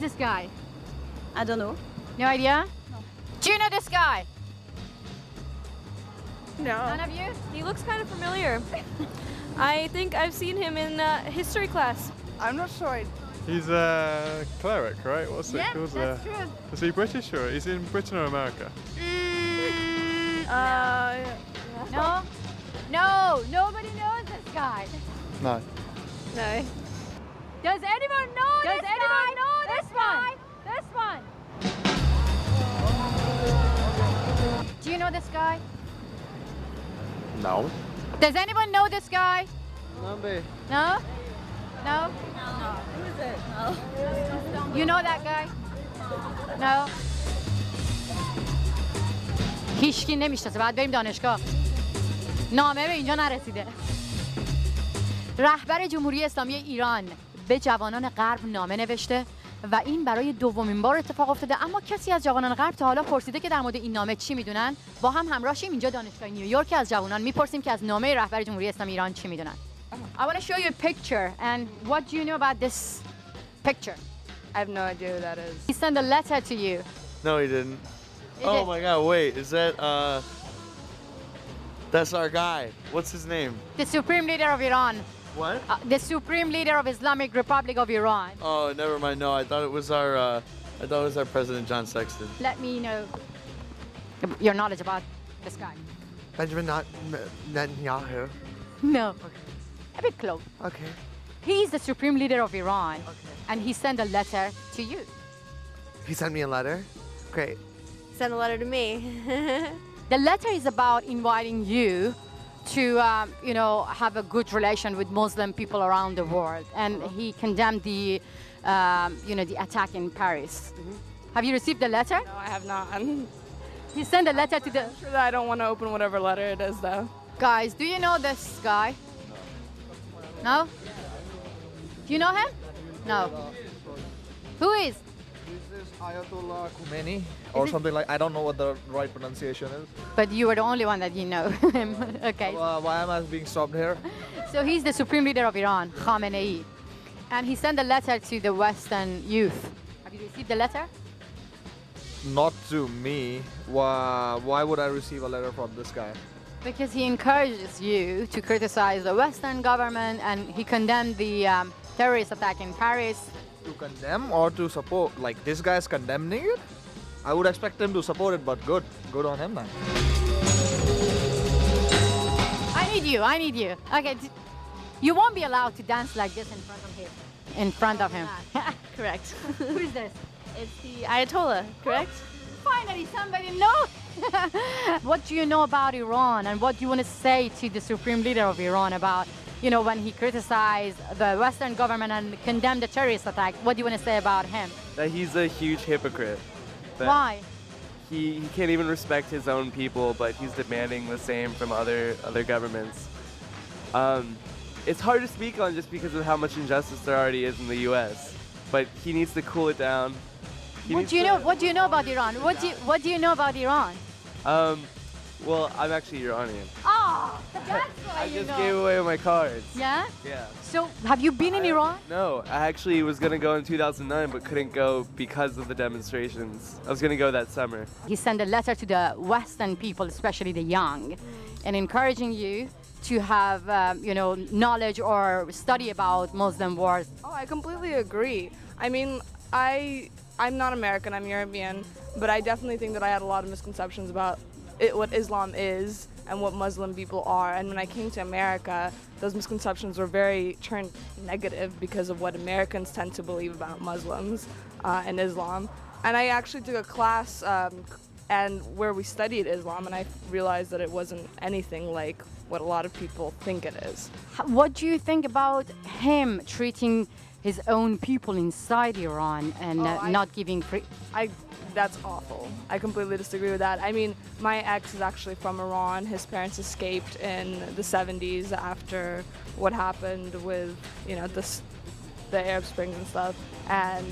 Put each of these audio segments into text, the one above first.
this guy? I don't know. No idea? No. Do you know this guy? No. None of you? He looks kind of familiar. I think I've seen him in history class. I'm not sure. He's a cleric, right? What's it Yeah, called? that's true. Is he British or is he in Britain or America? No? No, nobody knows this guy. No. No. Does anyone know this guy? This one. This one. Do you know this guy? No. Does anyone know this guy? Name. No? No? Who is it? No. You know that guy? No? هیچکی نمیشناسه. بعد بریم دانشگاه. نامه به اینجا نرسیده. رهبر جمهوری اسلامی ایران به جوانان غرب نامه نوشته و این برای دومین بار اتفاق افتاده، اما کسی از جوانان غرب تا حالا پرسیده که در مورد این نامه چی میدونن؟ با هم همراه شیم اینجا دانشگاه نیویورک از جوانان میپرسیم که از نامه رهبر جمهوری اسلامی ایران چی میدونن. I want to show you a picture and what do you know about this picture? I have no idea who that is. He sent a letter to you. No, he didn't. He Oh did. my god, wait, is that, that's our guy. What's his name? The Supreme Leader of Iran. What? The Supreme Leader of Islamic Republic of Iran. Oh, never mind, no, I thought it was our President John Sexton. Let me know your knowledge about this guy. Benjamin Netanyahu. No. A bit close. Okay. He's the Supreme Leader of Iran. Okay. And he sent a letter to you. He sent me a letter. Great. Send a letter to me. The letter is about inviting you to, have a good relation with Muslim people around the world. And he condemned the attack in Paris. Have you received the letter? No, I have not. I'm He sent a letter to the... sure that I don't want to open whatever letter it is, though. Guys, do you know this guy? No? Do you know him? No. Who is? This is Ayatollah Khomeini or it- something like. I don't know what the right pronunciation is. But you were the only one that you know him. Okay. Why am I being stopped here? So he's the Supreme Leader of Iran, Khamenei. And he sent a letter to the Western youth. Have you received the letter? Not to me. Why would I receive a letter from this guy? Because he encourages you to criticize the Western government and he condemned the terrorist attack in Paris. To condemn or to support? Like this guy's condemning it? I would expect him to support it, but good. Good on him, man. I need you. Okay, you won't be allowed to dance like this in front of him. In front of him. Correct. Who is this? It's the Ayatollah, correct? Finally, somebody knows. What do you know about Iran and what do you want to say to the Supreme Leader of Iran about, when he criticized the Western government and condemned the terrorist attack? What do you want to say about him? That he's a huge hypocrite. That Why? He can't even respect his own people, but he's demanding the same from other governments. It's hard to speak on just because of how much injustice there already is in the U.S. But he needs to cool it down. What do you know about Iran? What do you know about Iran? Well, I'm actually Iranian. Oh, that's why I you just know. gave away my cards. Yeah? Yeah. So, have you been in Iran? No, I actually was gonna go in 2009, but couldn't go because of the demonstrations. I was gonna go that summer. He sent a letter to the Western people, especially the young, and encouraging you to have, knowledge or study about Muslim wars. Oh, I completely agree. I mean, I'm not American, I'm European, but I definitely think that I had a lot of misconceptions about what Islam is and what Muslim people are. And when I came to America, those misconceptions were very turned negative because of what Americans tend to believe about Muslims and Islam. And I actually took a class and where we studied Islam, and I realized that it wasn't anything like what a lot of people think it is. What do you think about him treating his own people inside Iran and not giving free? That's awful. I completely disagree with that. I mean, my ex is actually from Iran. His parents escaped in the 70s after what happened with, the Arab Springs and stuff. And,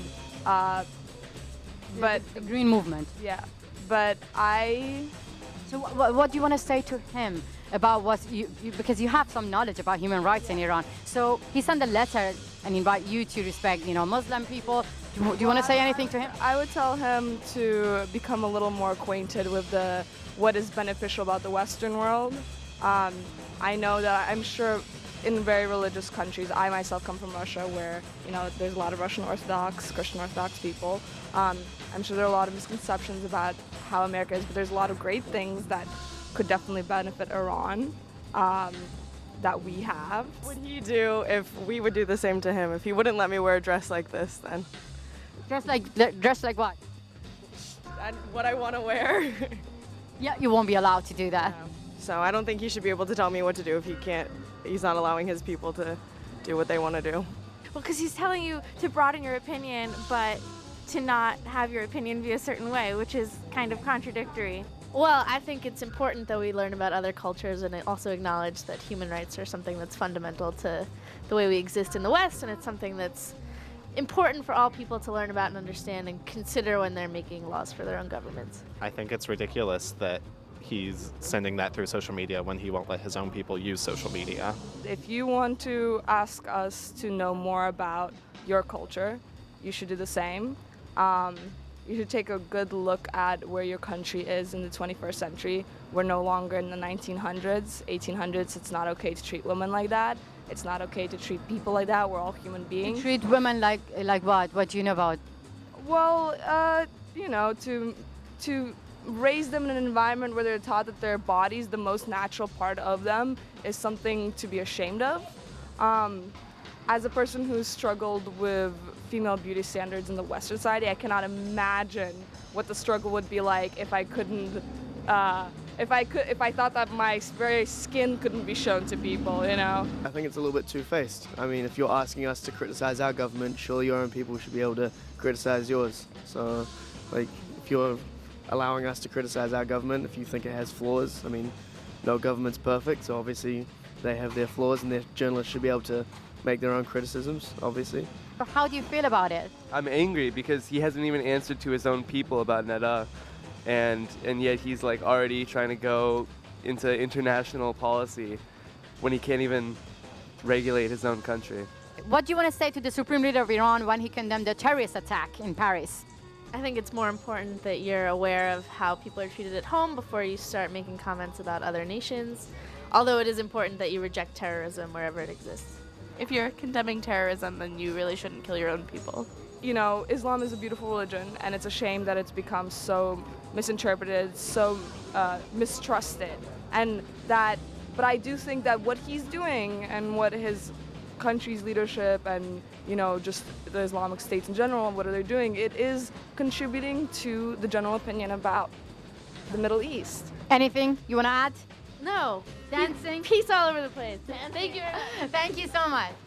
but The Green Movement. yeah, but So what do you want to say to him about because you have some knowledge about human rights in Iran. So he sent a letter and invite you to respect, Muslim people, Do you want to say anything to him? I would tell him to become a little more acquainted with what is beneficial about the Western world. I know that I'm sure in very religious countries, I myself come from Russia where, there's a lot of Russian Orthodox, Christian Orthodox people. I'm sure there are a lot of misconceptions about how America is, but there's a lot of great things that could definitely benefit Iran that we have. What would he do if we would do the same to him? If he wouldn't let me wear a dress like this, then? Dress like what? And what I want to wear. Yeah, you won't be allowed to do that. So I don't think he should be able to tell me what to do if he's not allowing his people to do what they want to do. Well, because he's telling you to broaden your opinion, but to not have your opinion be a certain way, which is kind of contradictory. Well, I think it's important that we learn about other cultures and also acknowledge that human rights are something that's fundamental to the way we exist in the West, and it's something that's important for all people to learn about and understand and consider when they're making laws for their own governments. I think it's ridiculous that he's sending that through social media when he won't let his own people use social media. If you want to ask us to know more about your culture, you should do the same. You should take a good look at where your country is in the 21st century. We're no longer in the 1900s, 1800s. It's not okay to treat women like that. It's not okay to treat people like that. We're all human beings. Treat women like what? What do you know about? Well, to raise them in an environment where they're taught that their bodies, the most natural part of them, is something to be ashamed of. As a person who's struggled with female beauty standards in the Western society, I cannot imagine what the struggle would be like if I couldn't, if I thought that my very skin couldn't be shown to people, I think it's a little bit two-faced. I mean, if you're asking us to criticize our government, surely your own people should be able to criticize yours. So, if you're allowing us to criticize our government, if you think it has flaws, I mean, no government's perfect, so obviously they have their flaws and their journalists should be able to make their own criticisms, obviously. How do you feel about it? I'm angry because he hasn't even answered to his own people about Neda, and yet he's already trying to go into international policy when he can't even regulate his own country. What do you want to say to the Supreme Leader of Iran when he condemned the terrorist attack in Paris? I think it's more important that you're aware of how people are treated at home before you start making comments about other nations, although it is important that you reject terrorism wherever it exists. If you're condemning terrorism, then you really shouldn't kill your own people. Islam is a beautiful religion, and it's a shame that it's become so misinterpreted, so mistrusted, but I do think that what he's doing and what his country's leadership and just the Islamic states in general, what are they doing, it is contributing to the general opinion about the Middle East. Anything you want to add? No. Dancing? Peace all over the place. Thank you so much.